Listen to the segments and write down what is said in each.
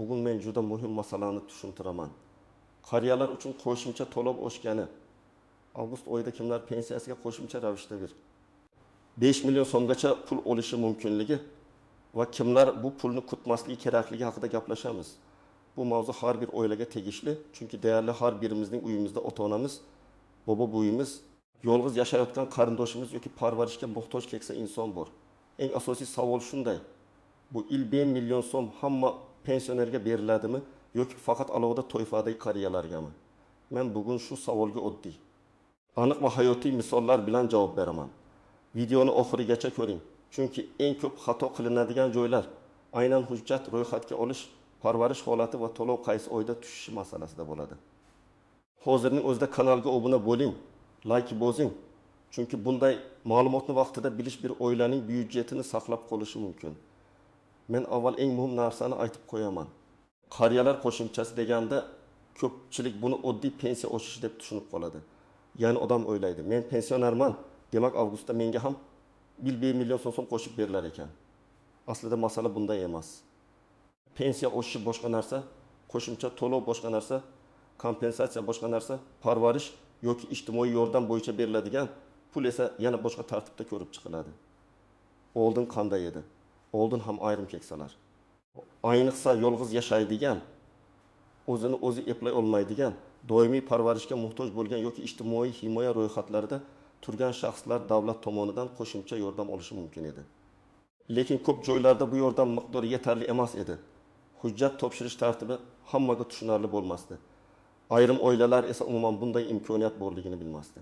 bugun men juda muhim masalani tushuntiraman. Qariyalar uchun qo'shimcha to'lov oshgani. Avgust oyida kimlar pensiyasiga qo'shimcha ravishda 5 million so'mgacha pul olishi mumkinligi va kimlar bu pulni kutmasligi kerakligi haqida gaplashamiz. Bu mavzu har bir oilaga tegishli, chunki deyarli har birimizning uyimizda ota-onamiz, bobo buyimiz, yolg'iz yashayotgan qarindoshimiz yoki parvarishga muhtoj keksa inson bor. Eng asosiy savol shunday: bu 1 million so'm hamma pensionerga beriladimi yoki faqat alohida to'yfadagi qariyalargami? Men bugun shu savolga oddiy, aniq va hayotiy misollar bilan javob beraman. Videoni oxirigacha ko'ring, chunki eng ko'p xato qilinadigan joylar aynan hujjat ro'yxatga olish, parvarish holati va to'lov qaysi oyda tushishi masalasida bo'ladi. Hozirning o'zida kanalga obuna bo'ling, like bosing, chunki bunday ma'lumotni vaqtida bilish bir oilaning byudjetini saqlab qolishi mumkin. Men avval eng muhim narsani aytib qo'yaman. Qariyalar qo'shimchasi deganda ko'pchilik buni oddiy pensiya oshishi deb tushunib qoladi. Ya'ni odam o'ylaydi, men pensionerman, demak avgustda menga ham 1 million so'm qo'shib berilar ekan. Aslida masala bunday emas. Pensiya oshishi boshqa narsa, qo'shimcha to'lov boshqa narsa, kompensatsiya boshqa narsa, parvarish yoki ijtimoiy yordam bo'yicha beriladigan pul esa yana boshqa tartibda ko'rib chiqiladi. Oldin qanday edi? Oldin ham ayrim keksalar, ayniqsa yolg'iz yashaydigan, o'zini o'zi eplay olmaydigan, doimiy parvarishga muhtoj bo'lgan yoki ijtimoiy himoya ro'yxatlarida turgan shaxslar davlat tomonidan qo'shimcha yordam olishi mumkin edi. Lekin ko'p joylarda bu yordam miqdori yetarli emas edi. Hujjat topshirish tartibi hammaga tushunarli bo'lmasdi. Ayrim oilalar esa umuman bunday imkoniyat borligini bilmasdi.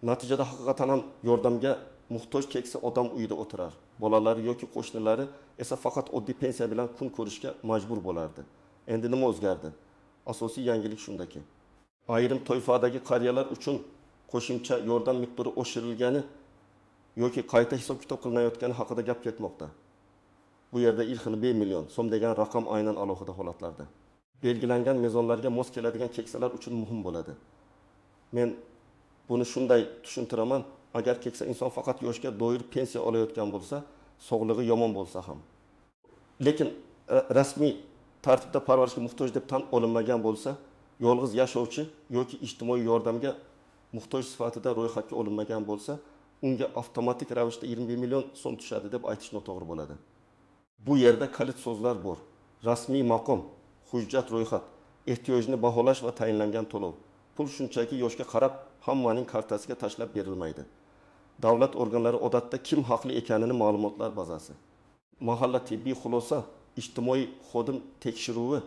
Natijada haqiqatan ham yordamga muhtoj keksa odam uyida o'tirar. Bolalari yoki qo'shnilari esa faqat oddiy pensiya bilan kun ko'rishga majbur bo'lardi. Endi nima o'zgardi? Asosiy yangilik shundaki, ayrim to'yfadagi qariyalar uchun qo'shimcha yordam miqdori oshirilgani yoki qayta hisob-kitob qilinayotgani haqida gap ketmoqda. Bu yerda ilk xil 1 million so'm degan raqam aynan alohida holatlarda belgilangan mezonlarga mos keladigan keksalar uchun muhim bo'ladi. Men buni shunday tushuntiraman: agar keksa inson faqat yoshga doir pensiya olayotgan bo'lsa, sog'lig'i yomon bo'lsa ham, lekin rasmiy tartibda parvarishga muhtoj deb tan olinmagan bo'lsa, yolg'iz yashovchi yoki ijtimoiy yordamga muhtoj sifatida ro'yxatga olinmagan bo'lsa, unga avtomatik ravishda 21 million so'm tushadi deb aytish noto'g'ri bo'ladi. Bu yerda kalit so'zlar bor: rasmiy maqom, hujjat ro'yxat, ehtiyojni baholash va tayinlangan to'lov. Pul shunchaki yoshga qarab hammaning kartasiga tashlab berilmaydi. Davlat organlari odatda kim haqli ekanini ma'lumotlar bazasi, mahalla tibbiy xulosa, ijtimoiy xodim tekshiruvi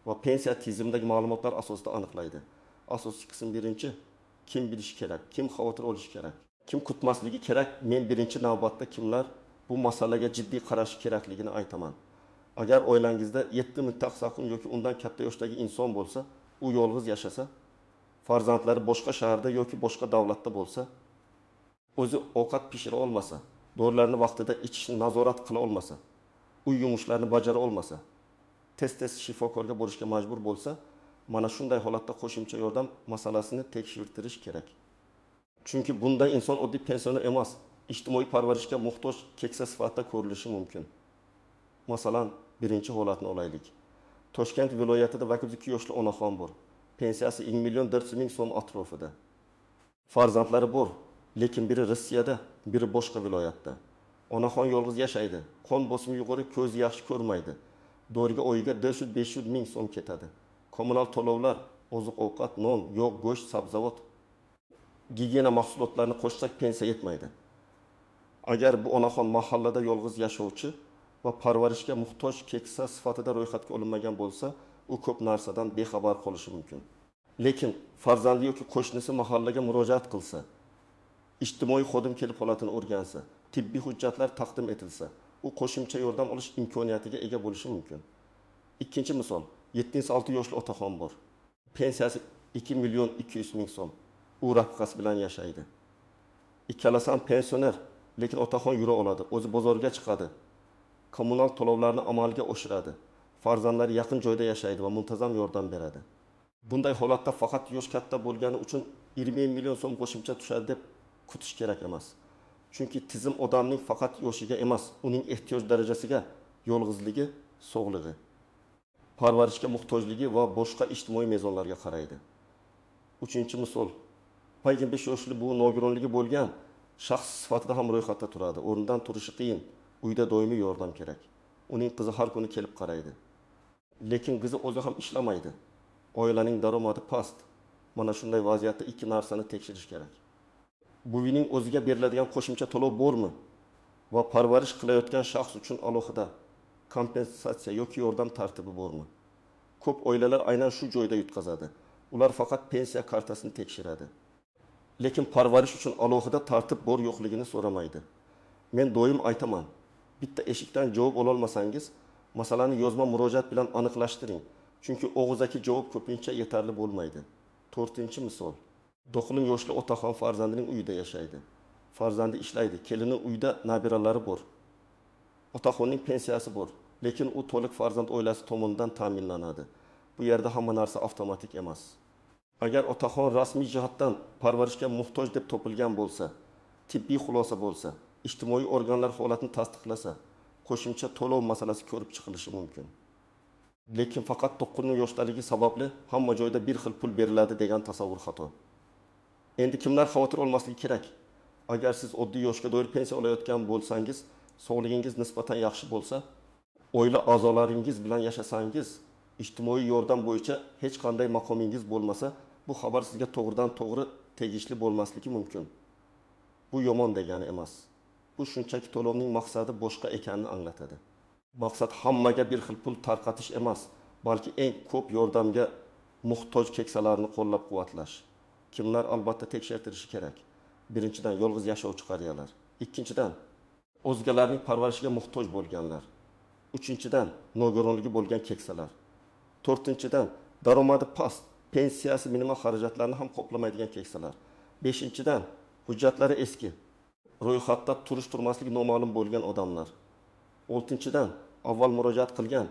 va pensiya tizimidagi ma'lumotlar asosida aniqlaydi. Asosiy qism birinchi: kim bilishi kerak, kim xavotir olishi kerak, kim kutmasligi kerak. Men birinchi navbatda kimlar bu masalaga jiddiy qarashi kerakligini aytaman. Agar oilangizda 7 muttaq saqin yoki undan katta yoshdagi inson bo'lsa, u yolg'iz yashasa, farzandlari boshqa shaharda yoki boshqa davlatda bo'lsa, o'zi ovqat pishira olmasa, dorilarni vaqtida ichishni nazorat qila olmasa, uy yumushlarini bajara olmasa, tez-tez shifokorga borishga majbur bo'lsa, mana shunday holatda qo'shimcha yordam masalasini tekshirtirish kerak. Chunki bunday inson oddiy pensioner emas, ijtimoiy parvarishga muhtoj keksa sifatida ko'rilishi mumkin. Masalan, birinchi holatni olaylik. Toshkent viloyatida 2 yoshli onaxon bor. Pensiyasi 1 million 400 ming so'm atrofida. Farzandlari bor, lekin biri Rossiyada, biri boshqa viloyatda. Onaxon yolg'iz yashaydi. Qon bosimi yuqori, ko'zi yaxshi ko'rmaydi. Doriga oyiga 400-500 ming so'm ketadi. Kommunal to'lovlar, oziq-ovqat, non, yog', go'sht, sabzavot, gigiyena mahsulotlarini qo'shsak pensiya yetmaydi. Agar bu onaxon mahallada yolg'iz yashovchi va parvarishga muhtoj keksa sifatida ro'yxatga olinmagan bo'lsa, u ko'p narsadan bexabar qolishi mumkin. Lekin farzandi yoki qo'shnisi mahallaga murojaat qilsa, ijtimoiy xodim kelib holatini o'rgansa, tibbiy hujjatlar taqdim etilsa, u qo'shimcha yordam olish imkoniyatiga ega bo'lishi mumkin. Ikkinchi misol: 76 yoshli otaxon bor. Pensiyasi 2 million 200 ming so'm. U rafiqasi bilan yashaydi. Ikkalasi ham pensioner, lekin otaxon yura oladi, o'zi bozorga chiqadi, kommunal to'lovlarni amalga oshiradi, farzandlari yaqin joyda yashaydi va muntazam yordam beradi. Bunday holatda faqat yosh katta bo'lgani uchun 20 million so'm qo'shimcha tushadi deb kutish kerak emas. Chunki tizim odamning faqat yoshiga emas, uning ehtiyoj darajasiga, yolg'izligi, sog'lig'i parvarishga muhtojligi va boshqa ijtimoiy mezonlarga qaraydi. Uchinchi misol, paygin 5 yoshli bu nogironligi bo'lgan shaxs sifatida ham ro'yxatda turadi. O'rnidan turishi qiyin, uyda doimiy yordam kerak. Uning qizi har kuni kelib qaraydi. Lekin qizi o'zi ham ishlamaydi. Oilaning daromadi past. Mana shunday vaziyatda ikki narsani tekshirish kerak. Buvining o'ziga beriladigan qo'shimcha to'lov bormi? Va parvarish qilayotgan shaxs uchun alohida kompensatsiya yoki yordam tartibi bormi? Ko'p oilalar aynan shu joyda yutqazadi. Ular faqat pensiya kartasini tekshiradi. Lekin parvarish uchun alohida tartib bor yo'qligini so'ramaydi. Men doim aytaman, bitta eshikdan javob ola olmasangiz, masalani yozma murojaat bilan aniqlashtiring. Chunki og'zaki javob ko'pincha yetarli bo'lmaydi. 4-misol. 9 yoshli otaxon farzandining uyida yashaydi. Farzandi ishlaydi, kelini uyda nabiralari bor. Otaxonning pensiyasi bor, lekin u to'liq farzand oilasi tomonidan ta'minlanadi. Bu yerda hamma narsa avtomatik emas. Agar otaxon rasmiy jihatdan parvarishga muhtoj deb topilgan bo'lsa, tibbiy xulosa bo'lsa, ijtimoiy organlar holatni tasdiqlasa, qo'shimcha to'lov masalasi ko'rib chiqilishi mumkin. Lekin faqat 9 yoshdaligi sababli hamma joyda bir xil pul beriladi degan tasavvur xato. Endi kimlar xavotir olmasligi kerak? Agar siz oddiy yoshga doir pensiya olayotgan bo'lsangiz, sog'ligingiz nisbatan yaxshi bo'lsa, oila a'zolaringiz bilan yashasangiz, ijtimoiy yordam bo'yicha hech qanday maqomingiz bo'lmasa, bu xabar sizga to'g'ridan to'g'ri tegishli bo'lmasligi mumkin. Bu yomon degani emas. Bu shunchaki to'lovning maqsadi boshqa ekanini anglatadi. Maqsad hammaga bir xil pul tarqatish emas, balki eng ko'p yordamga muhtoj keksalarni qo'llab-quvvatlash. Kimlar albatta tekshirtirishi kerak. Birinchidan, yolg'iz yashovchi qariyalar. Ikkinchidan, o'zgalarning parvarishiga muhtoj bo'lganlar. Uchinchidan, nogironligi bo'lgan keksalar. To'rtinchidan, daromadi past, pensiyasi minimal xarajatlarni ham qoplamaydigan keksalar. Beshinchidan, hujjatlari eski, ro'yxatda turish-turmasligi noma'lum bo'lgan odamlar. Oltinchidan, avval murojaat qilgan,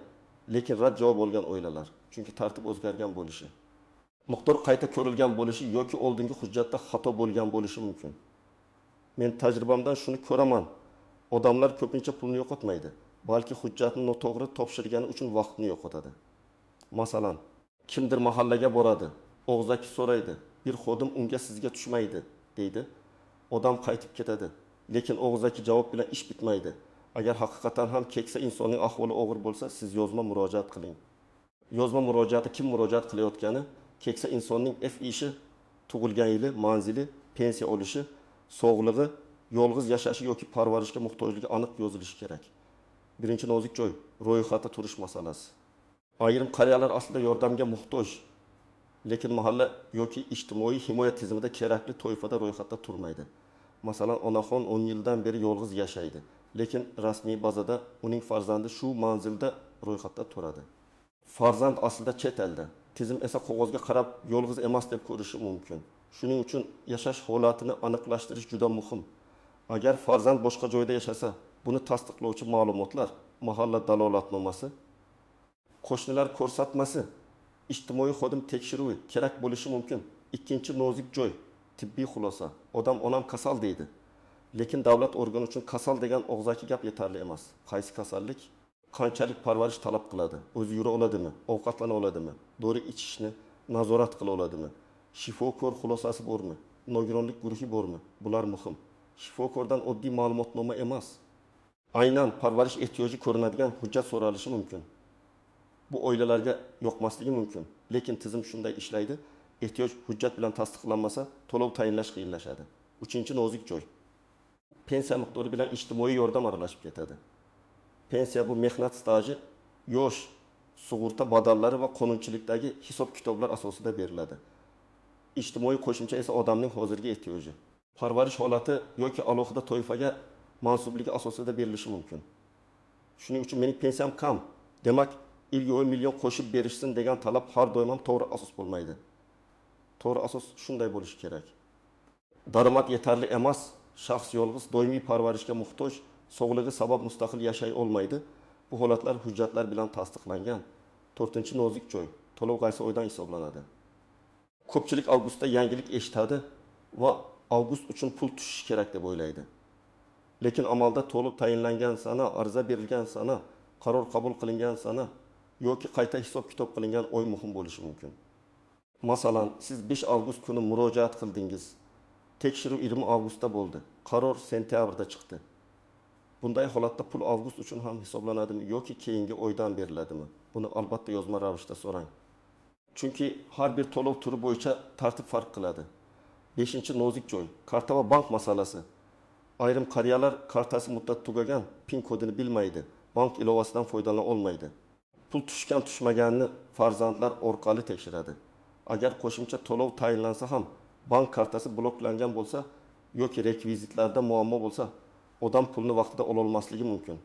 lekin rad javob olgan oilalar. Chunki tartib o'zgargan bo'lishi. Miqdor qayta ko'rilgan bo'lishi yoki oldingi hujjatda xato bo'lgan bo'lishi mumkin. Men tajribamdan shuni ko'raman. Odamlar ko'pincha pulni yo'qotmaydi, balki hujjatni noto'g'ri topshirgani uchun vaqtni yo'qotadi. Masalan, kimdir mahallaga boradi, og'zaki so'raydi, bir xodim unga sizga tushmaydi, deydi. Odam qaytib ketadi, lekin og'zaki javob bilan ish bitmaydi. Agar haqiqatan ham keksa insonning ahvoli og'ir bo'lsa, siz yozma murojaat qiling. Yozma murojaatga kim murojaat qilayotgani, keksa insonning ishi, tug'ilgan yili, manzili, pensiya olishi, sog'lig'i, yolg'iz yashashi yoki parvarishga muhtojligi aniq yozilishi kerak. Birinchi nozik joy, ro'yxatda turish masalasi. Ayrim qariyalar aslida yordamga muhtoj, lekin mahalla yoki ijtimoiy himoya tizimida kerakli toifada ro'yxatda turmaydi. Masalan, onaxon 10 yildan beri yolg'iz yashaydi, lekin rasmiy bazada uning farzandi shu manzilda ro'yxatda turadi. Farzand aslida chet elda, tizim esa qog'ozga qarab yolg'iz emas deb ko'rishi mumkin. Shuning uchun yashash holatini aniqlashtirish juda muhim. Agar farzand boshqa joyda yashasa, buni tasdiqlovchi ma'lumotlar, mahalla dalolatnomasi, qo'shnilar ko'rsatmasi, ijtimoiy xodim tekshiruvi kerak bo'lishi mumkin. Ikkinchi nozik joy, tibbiy xulosa. Odam onam kasal deydi. Lekin davlat organi uchun kasal degan og'zaki gap yetarli emas. Qaysi kasallik? Qanchalik parvarish talab qiladi? O'zi yura oladimi? Ovqatlana oladimi? Dori ichishni nazorat qila oladimi? Shifokor xulosasi bormi? Nogironlik guruhi bormi? Bular muhim. Shifokordan oddiy ma'lumotnoma emas, aynan parvarish ehtiyoji ko'rinadigan hujjat so'ralishi mumkin. Bu oilalarga yoqmasligi mumkin, lekin tizim shunday ishlaydi. Ehtiyoj hujjat bilan tasdiqlanmasa, to'lov tayinlash qiyinlashadi. Uchinchi nozik joy. Pensiya miqdori bilan ijtimoiy yordam aralashib ketadi. Pensiya bu mehnat staji, yosh, sug'urta badallari va qonunchilikdagi hisob-kitoblar asosida beriladi. Ijtimoiy qo'shimcha esa odamning hozirgi ehtiyoji. Parvarish holati yoki alohida toifaga mansubligi asosida berilishi mumkin. Shuning uchun mening pensiyam kam, demak, ilgi 10 million qo'shib berishsin degan talab har doim ham to'g'ri asos bo'lmaydi. To'g'ri asos shunday bo'lishi kerak. Daromad yetarli emas, shaxs yolg'iz, doimiy parvarishga muhtoj, sog'lig'i sabab mustaqil yashay olmaydi. Bu holatlar hujjatlar bilan tasdiqlangan. 4-nozik joy, to'lov qaysi oydan hisoblanadi. Ko'pchilik avgustda yangilik eshitadi va avgust uchun pul tushishi kerak deb o'ylaydi. Lekin amalda to'lov tayinlangan sana, ariza berilgan sana, qaror qabul qilingan sana yoki qayta hisob-kitob qilingan oy muhim bo'lishi mumkin. Masalan, siz 5 avgust kuni murojaat qildingiz. Tekshiruv 20 avgustda bo'ldi. Qaror sentyabrda chiqdi. Bunday holatda pul avgust uchun ham hisoblanadimi yoki keyingi oydan beriladimi? Buni albatta yozma ravishda so'rang. Chunki har bir to'lov turi bo'yicha tartib farq qiladi. 5-nozik joy, karta va bank masalasi. Ayrim qariyalar kartasi muddat tugagan, PIN kodini bilmaydi, bank ilovasidan foydalana olmaydi. Pul tushgan tushmaganini farzandlar orqali tekshiradi. Agar qo'shimcha to'lov tayinlansa ham bank kartasi bloklangan bo'lsa yoki rekvizitlarda muammo bo'lsa, odam pulni vaqtida ola olmasligi mumkin.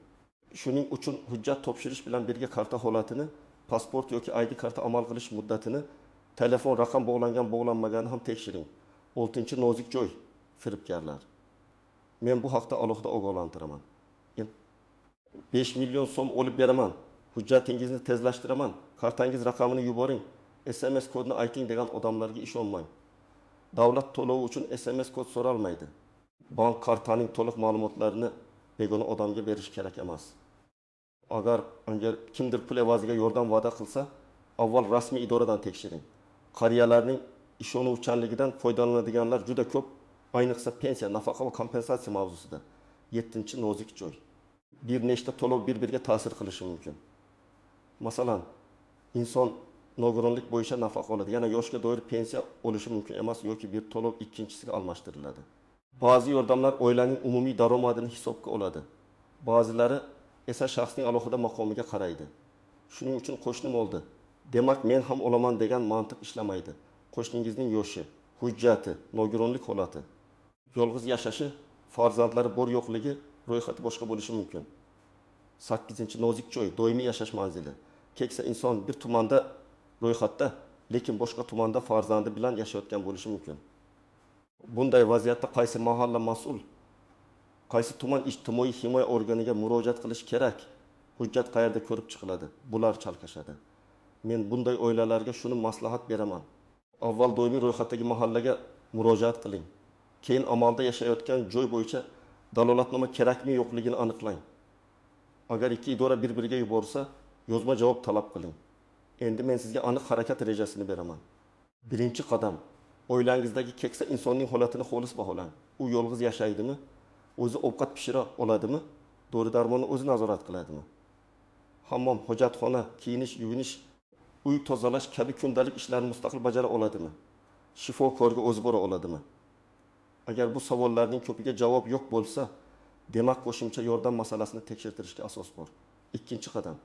Shuning uchun hujjat topshirish bilan birga karta holatini, pasport yoki ID karta amal qilish muddatini, telefon raqam bog'langan-bog'lanmaganini ham tekshiring. 6-nozik joy, firibgarlar. Men bu haqda alohida ogohlantiraman. 5 million so'm olib beraman, hujjatingizni tezlashtiraman, kartangiz raqamini yuboring, SMS kodini ayting degan odamlarga ishonmang. Davlat to'lovi uchun SMS kod so'ralmaydi. Bank kartaning to'liq ma'lumotlarini begona odamga berish kerak emas. Agar kimdir pul evaziga yordam va'da qilsa, avval rasmiy idoradan tekshiring. Qariyalarning ishonuvchanligidan foydalanadiganlar juda ko'p, ayniqsa pensiya, nafaqa va kompensatsiya mavzusida. 7-nozik joy. Bir nechta to'lov bir-biriga ta'sir qilishi mumkin. Masalan, inson nogironlik bo'yicha nafaqa oladi, yana yoshga doir pensiya olishi mumkin emas yoki bir to'lov ikkinchisiga almashtiriladi. Ba'zi yordamlar oilaning umumiy daromadini hisobga oladi. Ba'zilari esa shaxsning alohida maqomiga qaraydi. Shuning uchun qo'shnim oldi, demak men ham olaman degan mantiq ishlamaydi. Qo'shningizning yoshi, hujjati, nogironlik holati, yolg'iz yashashi, farzandlari bor yo'qligi ro'yxati boshqa bo'lishi mumkin. 8-nozik joy, doimiy yashash manzili. Keksa inson bir tumanda ro'yxatda, lekin boshqa tumanda farzandi bilan yashayotgan bo'lishi mumkin. Bunday vaziyatda qaysi mahalla mas'ul, qaysi tuman ijtimoiy himoya organiga murojaat qilish kerak? Hujjat qayerda ko'rib chiqiladi? Bular chalkashadi. Men bunday oilalarga shuni maslahat beraman. Avval doimiy ro'yxatdagi mahallaga murojaat qiling. Keyin amalda yashayotgan joy bo'yicha dalolatnoma kerakmi yo'qligini aniqlang. Agar ikki idora bir-biriga yuborsa, yozma javob talab qiling. Endi men sizga aniq harakat rejasini beraman. Birinchi qadam, oilangizdagi keksa insonning holatini xolis baholang. U yolg'iz yashaydimi? O'zi ovqat pishira oladimi? Dori-darmonni o'zi nazorat qiladimi? Hammom, hojatxona, kiyinish, yuvinish, uy tozalash kabi kundalik ishlarni mustaqil bajara oladimi? Shifokorga o'zi bora oladimi? Agar bu savollarning ko'piga javob yo'q bo'lsa, demak qo'shimcha yordam masalasini tekshirtirishga asos bor. Ikkinchi qadam,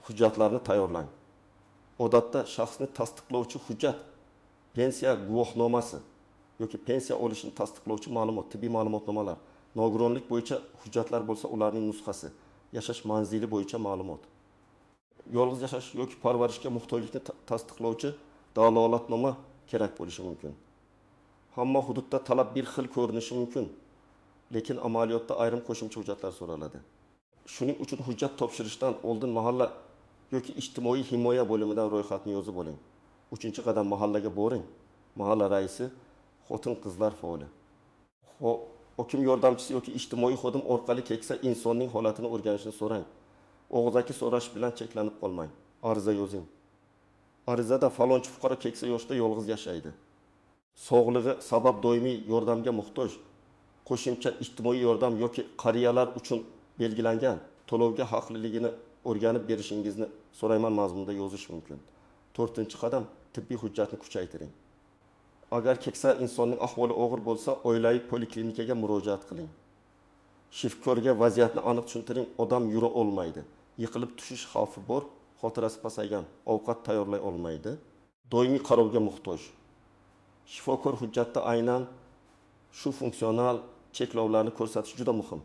hujjatlarni tayyorlang. Odatda shaxsni tasdiqlovchi hujjat, pensiya guvohnomasi yoki pensiya olishini tasdiqlovchi ma'lumot, tibbiy ma'lumotnomalar, nogironlik bo'yicha hujjatlar bo'lsa ularning nusxasi, yashash manzili bo'yicha ma'lumot. Yolg'iz yashash yoki parvarishga muhtojlikni tasdiqlovchi dalolatnoma kerak bo'lishi mumkin. Hamma hududda talab bir xil ko'rinishi mumkin, lekin amaliyotda ayrim qo'shimcha hujjatlar so'raladi. Shuning uchun hujjat topshirishdan oldin mahalla yoki ijtimoiy himoya bo'limidan ro'yxatni yozib oling. 3-qadam mahallaga boring. Mahalla raisi, xotin-qizlar faoli. Hokim yordamchisi yoki ijtimoiy xodim orqali keksa insonning holatini o'rganishni so'rang. Og'zaki so'rash bilan cheklanib qolmang. Ariza yozing. Arizada falonchi fuqaro keksa yoshda yolg'iz yashaydi. Sog'lig'i sabab doimiy yordamga muhtoj. Qo'shimcha ijtimoiy yordam yoki qariyalar uchun belgilangan to'lovga haqliligini o'rganib berishingizni so'rayman mazmunida yozish mumkin. 4-qadam, tibbiy hujjatni kuchaytiring. Agar keksa insonning ahvoli og'ir bo'lsa, oilaviy poliklinikaga murojaat qiling. Shifokorga vaziyatni aniq tushuntiring, odam yura olmaydi. Yiqilib tushish xavfi bor, xotirasi pasaygan, ovqat tayyorlay olmaydi, doimiy qarovga muhtoj. Shifokor hujjatda aynan shu funksional cheklovlarni ko'rsatish juda muhim.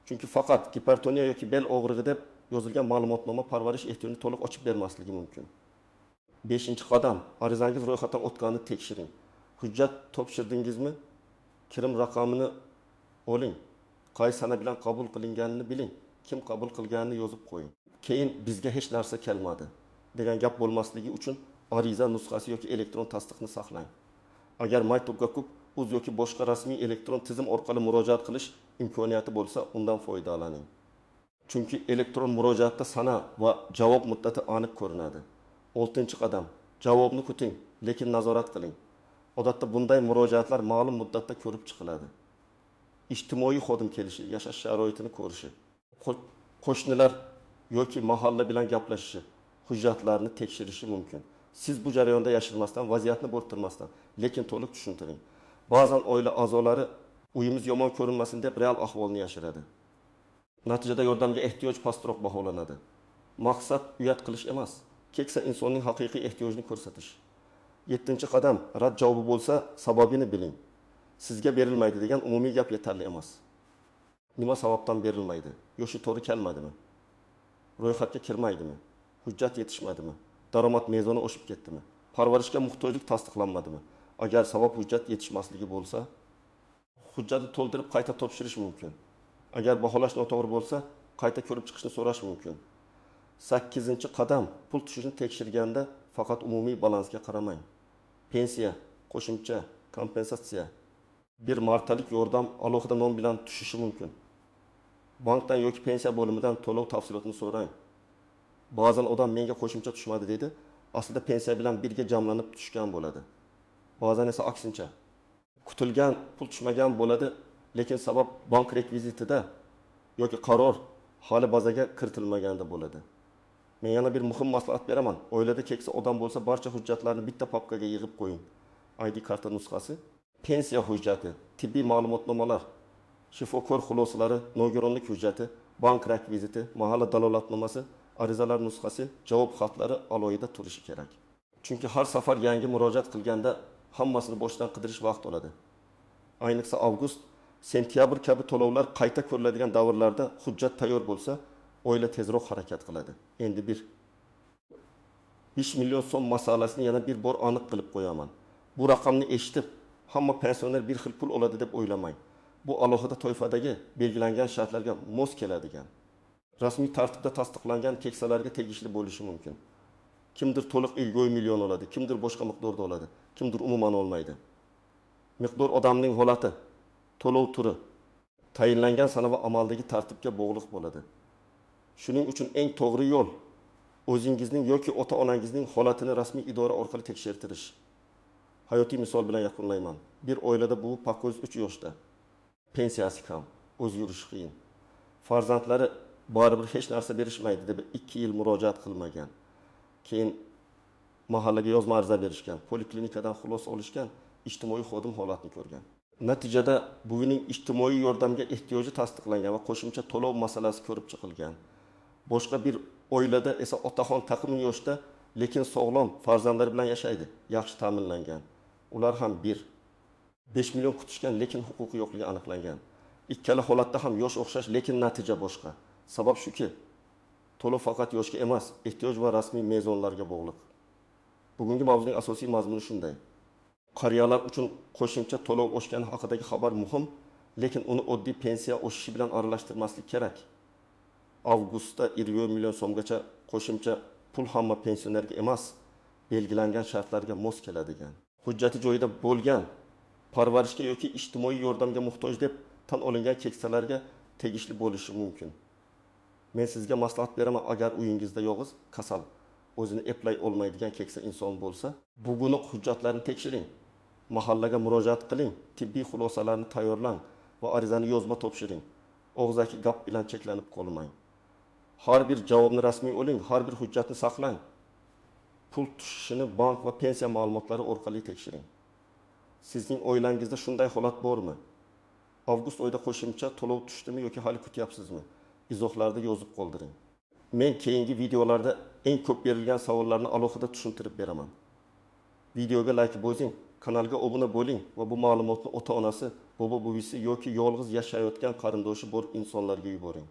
Chunki faqat gipertoniya yoki bel og'rig'i deb yozilgan ma'lumotnoma parvarish ehtiyojini to'liq ochib bermasligi mumkin. 5-qadam, arizangiz ro'yxatdan o'tganini tekshiring. Hujjat topshirdingizmi? Kirim raqamini oling. Qaysi sana bilan qabul qilinganini biling. Kim qabul qilganini yozib qo'ying. Keyin bizga hech narsa kelmadi degan gap bo'lmasligi uchun ariza nusxasi yoki elektron tasdiqni saqlang. Agar MyTopGov o'z yoki boshqa rasmiy elektron tizim orqali murojaat qilish imkoniyati bo'lsa, undan foydalaning. Chunki elektron murojaatda sana va javob muddati aniq ko'rinadi. 6-qadam. Javobni kuting, lekin nazorat qiling. Odatda bunday murojaatlar ma'lum muddatda ko'rib chiqiladi. Ijtimoiy xodim kelishi, yashash sharoitini ko'rishi, qo'shnilar yoki mahalla bilan gaplashishi, hujjatlarni tekshirishi mumkin. Siz bu jarayonda yashirmasdan, vaziyatni bo'rttirmasdan, lekin to'liq tushuntiring. Ba'zan oila a'zolari uyimiz yomon ko'rinmasin deb real ahvolni yashiradi. Natijada yordamga ehtiyoj pastroq baholanadi. Maqsad uyat qilish emas, keksa insonning haqiqiy ehtiyojini ko'rsatish. 7-qadam, rad javobi bo'lsa, sababini biling. Sizga berilmaydi degan umumiy gap yetarli emas. Nima sababdan berilmaydi? Yoshi to'g'ri kelmadimi? Ro'yxatga kirmaydimi? Hujjat yetishmadimi? Daromad mezoni oshib ketdimi? Parvarishga muhtojlik tasdiqlanmadimi? Agar sabab hujjat yetishmasligi bo'lsa, hujjatni to'ldirib qayta topshirish mumkin. Agar baholash noto'g'ri bo'lsa, qayta ko'rib chiqishni so'rash mumkin. 8-qadam, pul tushishini tekshirganda faqat umumiy balansga qaramang. Pensiya, qo'shimcha, kompensatsiya, bir martalik yordam alohida nom bilan tushishi mumkin. Bankdan yoki pensiya bo'limidan to'lov tafsilotini so'rang. Ba'zan odam menga qo'shimcha tushmadi dedi, aslida pensiya bilan birga jamlanib tushgan bo'ladi. Ba'zan esa aksincha. Kutilgan pul tushmagan bo'ladi, lekin sabab bank rekvizitida yoki qaror hali bazaga kiritilmaganda bo'ladi. Men yana bir muhim maslahat beraman. Oilada keksa odam bo'lsa, barcha hujjatlarni bitta papkaga yig'ib qo'ying. ID karta nusxasi, pensiya hujjati, tibbiy ma'lumotnomalar, shifokor xulosalari, nogironlik hujjati, bank rekviziti, mahalla dalolatnomasi, arizalar nusxasi, javob xatlari alohida turishi kerak. Chunki har safar yangi murojaat qilganda hammasini boshdan qidirish vaqt oladi. Ayniqsa avgust, sentyabr kabi to'lovlar qayta ko'riladigan davrlarda hujjat tayyor bo'lsa, oila tezroq harakat qiladi. Endi 5 million so'm masalasini yana bir bor aniq qilib qo'yaman. Bu raqamni eshitib, hamma pensioner bir xil pul oladi deb o'ylamang. Bu alohida toifadagi belgilangan shartlarga mos keladigan, rasmiy tartibda tasdiqlangan keksalarga tegishli bo'lishi mumkin. Kimdir to'liq 50 million oladi, kimdir boshqa miqdorda oladi, kimdir umuman olmaydi. Miqdor odamning holati, to'lov turi, tayinlangan sana va amaldagi tartibga bog'liq bo'ladi. Shuning uchun eng to'g'ri yo'l o'zingizning yoki ota-onangizning holatini rasmiy idora orqali tekshirtirish. Hayotiy misol bilan yakunlayman. Bir oilada buvi pakoz 3 yoshda. Pensiyasi kam, o'z yurishi qiyin. Farzandlari baribir hech narsa berishmaydi deb 2 yil murojaat qilmagan. Keyin mahallaga yozma ariza berishgan, poliklinikadan xulosa olishgan, ijtimoiy xodim holatni ko'rgan. Natijada buvining ijtimoiy yordamga ehtiyoji tasdiqlangan va qo'shimcha to'lov masalasi ko'rib chiqilgan. Boshqa bir oilada esa otaxon taqim yoshda, lekin sog'lom farzandlari bilan yashaydi, yaxshi ta'minlangan. Ular ham 5 million kutishgan, lekin huquqi yo'qligi aniqlangan. Ikkala holatda ham yosh o'xshash, lekin natija boshqa. Sabab shuki, to'lov faqat yoshga emas, ehtiyoj va rasmiy mezonlarga bog'liq. Bugungi mavzuning asosiy mazmuni shunday. Qariyalar uchun qo'shimcha to'lov oshgani haqidagi xabar muhim, lekin uni oddiy pensiya oshishi bilan aralashtirmaslik kerak. Avgustda 20 million so'mgacha qo'shimcha pul hamma pensionerga emas, belgilangan shartlarga mos keladigan. Hujjati joyida bo'lgan, parvarishga yoki ijtimoiy yordamga muhtoj deb tan olingan keksalarga tegishli bo'lishi mumkin. Men sizga maslahat beraman, agar uyingizda yolg'iz, kasal, o'zini eplay olmaydigan keksa inson bo'lsa, bugungi hujjatlarni tekshiring. Mahallaga murojaat qiling, tibbiy xulosalarni tayyorlang va arizani yozma topshiring. Og'zaki gap bilan cheklanib qolmang. Har bir javobni rasmiy oling, har bir hujjatni saqlang. Pul tushishini bank va pensiya ma'lumotlari orqali tekshiring. Sizning oilangizda shunday holat bormi? Avgust oyida qo'shimcha to'lov tushdimi yoki hali kutyapsizmi? Izohlarda yozib qoldiring. Men keyingi videolarda eng ko'p berilgan savollarni alohida tushuntirib beraman. Videoga like bosing, kanalga obuna bo'ling va bu ma'lumotni ota-onasi, bobo-buvisi yoki yolg'iz yashayotgan qarindoshi bor insonlarga yuboring.